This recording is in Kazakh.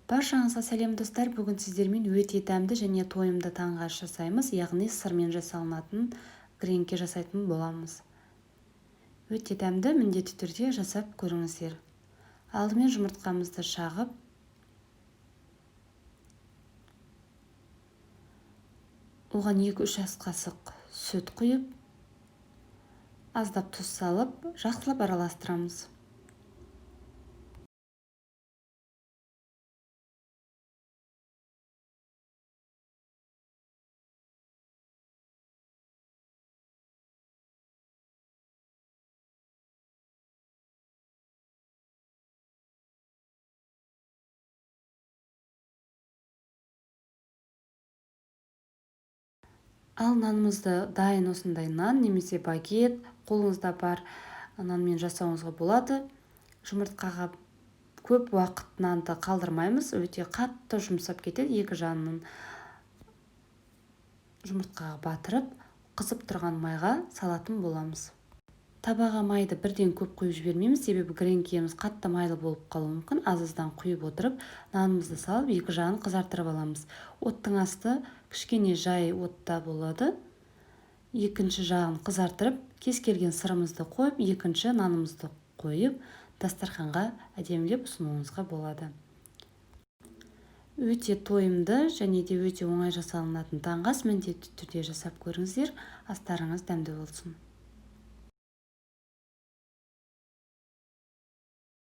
Баршаңызға сәлем достар, бүгін сіздермен өте дәмді және тойымды таңғы ас жасаймыз, яғни сырмен жасалынатын гренки жасайтын боламыз. Өте дәмді, міндетті түрде жасап көріңіздер. Алдымен жұмыртқамызды шағып, оған 2-3 ас қасық сүт құйып, аздап тұз салып, жақсылап араластырамыз. Ал нанымызды дайын осындай нан немесе багет, қолыңызда бар нанмен жасауыңызға болады. Жұмыртқаға көп уақыт нанды қалдырмаймыз, өте қатты жұмсап кетеді. Екі жағын жұмыртқаға батырып, қызып тұрған майға салатын боламыз. Табаға майды бірден көп құйып жібермейміз, себебі гренкиіміз қатты майлы болып қалуы мүмкін. Аз-аздан құйып отырып, нанымызды салып, екі жағын қызартырып аламыз. Оттың асты кішкене жай отта болады. Екінші жағын қызартырып, кез келген сырымызды қойып, екінші нанымызды қойып, дастарханға әдемілеп ұсынуыңызға болады. Өте тойымды және де өте оңай жасалынатын таңғы ас, міндетті түрде жасап көріңіздер. Астарыңыз дәмді болсын.